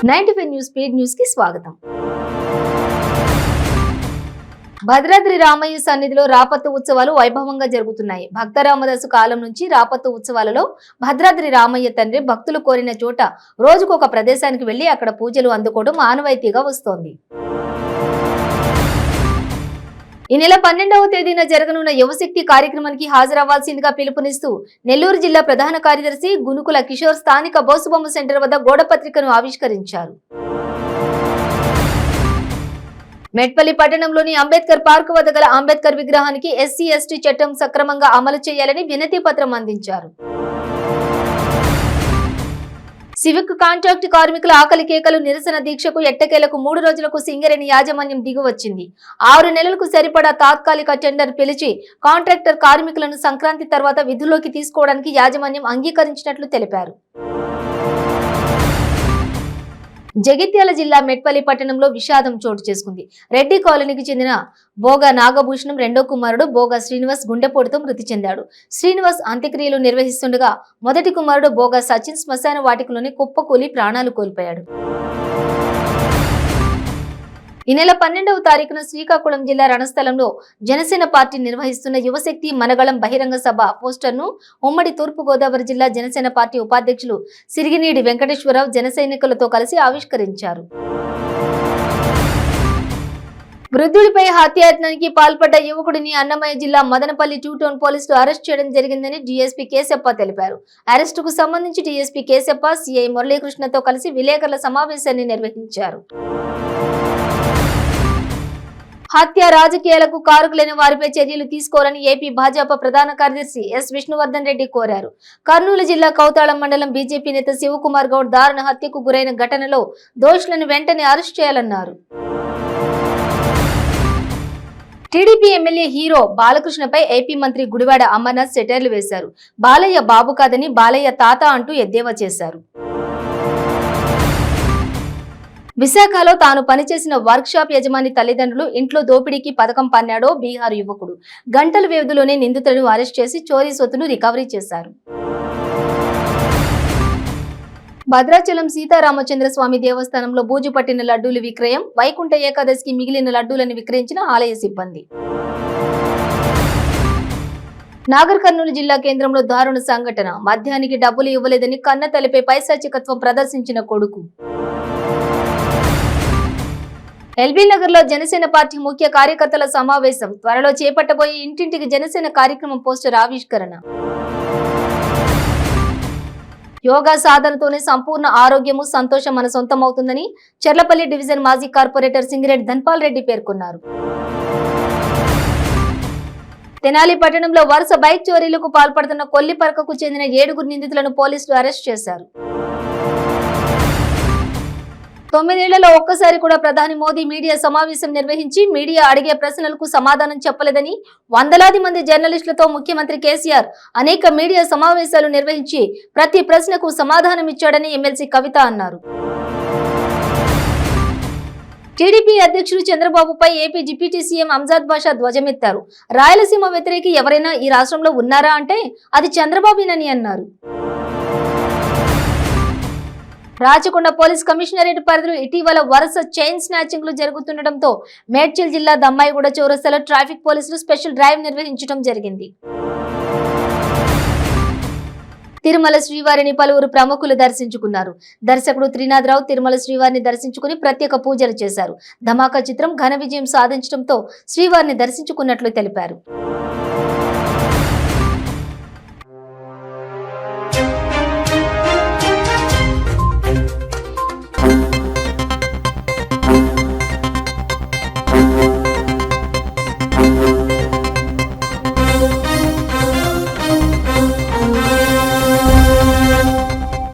95 news speed news కి స్వాగతం. భద్రాద్రి రామయ్య సన్నిధిలో రాపత్తు ఉత్సవాలు వైభవంగా జరుగుతున్నాయి. భక్త రామదాసు కాలం నుంచి రాపత్తు ఉత్సవాలలో భద్రాద్రి రామయ్య తండ్రి భక్తులు కోరిన చోట రోజుకొక ప్రదేశానికి వెళ్లి అక్కడ పూజలు అందుకోవడం ఆనవాయితీగా వస్తోంది. ఈ నెల 12వ తేదీన జరగనున్న యువశక్తి కార్యక్రమానికి హాజరవ్వాల్సిందిగా పిలుపునిస్తూ నెల్లూరు జిల్లా ప్రధాన కార్యదర్శి గునుకుల కిషోర్ స్థానిక బోసుబొమ్మ సెంటర్ వద్ద గోడపత్రికను ఆవిష్కరించారు. మెట్పల్లి పట్టణంలోని అంబేద్కర్ పార్క్ వద్ద గల అంబేద్కర్ విగ్రహానికి ఎస్సీ ఎస్టీ చట్టం సక్రమంగా అమలు చేయాలని వినతి పత్రం అందించారు. సివిక్ కాంట్రాక్ట్ కార్మికుల ఆకలి కేకలు నిరసన దీక్షకు ఎట్టకేలకు 3 రోజులకు సింగరేణి యాజమాన్యం దిగువచ్చింది. 6 నెలలకు సరిపడా తాత్కాలిక టెండర్ పిలిచి కాంట్రాక్టర్ కార్మికులను సంక్రాంతి తర్వాత విధుల్లోకి తీసుకోవడానికి యాజమాన్యం అంగీకరించినట్లు తెలిపారు. జగిత్యాల జిల్లా మెట్పల్లి పట్టణంలో విషాదం చోటు చేసుకుంది. రెడ్డి కాలనీకి చెందిన బోగా నాగభూషణం రెండో కుమారుడు బోగా శ్రీనివాస్ గుండెపోటుతో మృతి చెందాడు. శ్రీనివాస్ అంత్యక్రియలు నిర్వహిస్తుండగా మొదటి కుమారుడు బోగా సచిన్ శ్మశాన వాటికలోని కుప్పకూలి ప్రాణాలు కోల్పోయాడు. ఈ నెల 12వ తారీఖున శ్రీకాకుళం జిల్లా రణస్థలంలో జనసేన పార్టీ నిర్వహిస్తున్న యువశక్తి మనగళం బహిరంగ సభ పోస్టర్ను ఉమ్మడి తూర్పు గోదావరి జిల్లా జనసేన పార్టీ ఉపాధ్యక్షులు సిరిగినీడి వెంకటేశ్వరరావు జనసైనికులతో కలిసి ఆవిష్కరించారు. వృద్ధుడిపై హత్యాయత్నానికి పాల్పడ్డ యువకుడిని అన్నమయ్య జిల్లా మదనపల్లి 2 టౌన్ పోలీసులు అరెస్ట్ చేయడం జరిగిందని డీఎస్పీ కేశప్ప తెలిపారు. అరెస్టుకు సంబంధించి డీఎస్పీ కేశప్ప సిఐ మురళీకృష్ణతో కలిసి విలేకరుల సమావేశాన్ని నిర్వహించారు. హత్య రాజకీయాలకు కారకులైన వారిపై చర్యలు తీసుకోవాలని ఏపీ భాజపా ప్రధాన కార్యదర్శి ఎస్ విష్ణువర్ధన్ రెడ్డి కోరారు. కర్నూలు జిల్లా కౌతాళం మండలం బీజేపీ నేత శివకుమార్ గౌడ్ దారుణ హత్యకు గురైన ఘటనలో దోషులను వెంటనే అరెస్ట్ చేయాలన్నారు. టీడీపీ ఎమ్మెల్యే హీరో బాలకృష్ణపై ఏపీ మంత్రి గుడివాడ అమర్నాథ్ సెటైర్లు వేశారు. బాలయ్య బాబు కాదని బాలయ్య తాత అంటూ ఎద్దేవా చేశారు. విశాఖలో తాను పనిచేసిన వర్క్ షాప్ యజమాని తల్లిదండ్రులు ఇంట్లో దోపిడీకి పథకం పన్నాడో బీహార్ యువకుడు. గంటల వ్యవధిలోనే నిందితులను అరెస్ట్ చేసి చోరీ సొత్తును రికవరీ చేశారు. భద్రాచలం సీతారామచంద్ర స్వామి దేవస్థానంలో బూజు పట్టిన లడ్డూలు విక్రయం. వైకుంఠ ఏకాదశికి మిగిలిన లడ్డూలను విక్రయించిన ఆలయ సిబ్బంది. నాగర్ కర్నూలు జిల్లా కేంద్రంలో దారుణ సంఘటన. మద్యానికి డబ్బులు ఇవ్వలేదని కన్న తల్లిపై పైశాచికత్వం ప్రదర్శించిన కొడుకు. ఎల్బీ నగర్ లో జనసేన పార్టీ ముఖ్య కార్యకర్తల సమావేశం. త్వరలో చేపట్టబోయే ఇంటింటికి జనసేన కార్యక్రమం పోస్టర్ ఆవిష్కరణ. యోగా సాధనతోనే సంపూర్ణ ఆరోగ్యము సంతోషం మన సొంతమవుతుందని చెర్లపల్లి డివిజన్ మాజీ కార్పొరేటర్ సింగిరెడ్డి ధన్పాల్ రెడ్డి పేర్కొన్నారు. తెనాలి పట్టణంలో వరుస బైక్ చోరీలకు పాల్పడుతున్న కొల్లిపరకకు చెందిన 7 నిందితులను పోలీసులు అరెస్ట్ చేశారు. 9 ఏళ్లలో ఒక్కసారి కూడా ప్రధాని మోదీ మీడియా సమావేశం నిర్వహించి మీడియా అడిగే ప్రశ్నలకు సమాధానం చెప్పలేదని వందలాది మంది జర్నలిస్టులతో ముఖ్యమంత్రి కేసీఆర్ అనేక మీడియా సమావేశాలు నిర్వహించి ప్రతి ప్రశ్నకు సమాధానం ఇచ్చాడని ఎమ్మెల్సీ కవిత అన్నారు. టీడీపీ అధ్యక్షుడు చంద్రబాబుపై ఏపీ డిప్యూటీ సీఎం అంజాద్ బాషా ధ్వజమెత్తారు. రాయలసీమ వ్యతిరేకి ఎవరైనా ఈ రాష్ట్రంలో ఉన్నారా అంటే అది చంద్రబాబునని అన్నారు. రాచకొండ పోలీస్ కమిషనరేట్ పరిధిలో ఇటీవల వరుస చైన్ స్నాచింగ్లు జరుగుతుండటంతో మేడ్చల్ జిల్లా దమ్మాయిగూడ చౌరస్తాలో ట్రాఫిక్ పోలీసులు స్పెషల్ డ్రైవ్ నిర్వహించడం జరిగింది. తిరుమల శ్రీవారిని పలువురు ప్రముఖులు దర్శించుకున్నారు. దర్శకుడు త్రినాథరావు తిరుమల శ్రీవారిని దర్శించుకుని ప్రత్యేక పూజలు చేశారు. ధమాకా చిత్రం ఘన విజయం సాధించడంతో శ్రీవారిని దర్శించుకున్నట్లు తెలిపారు.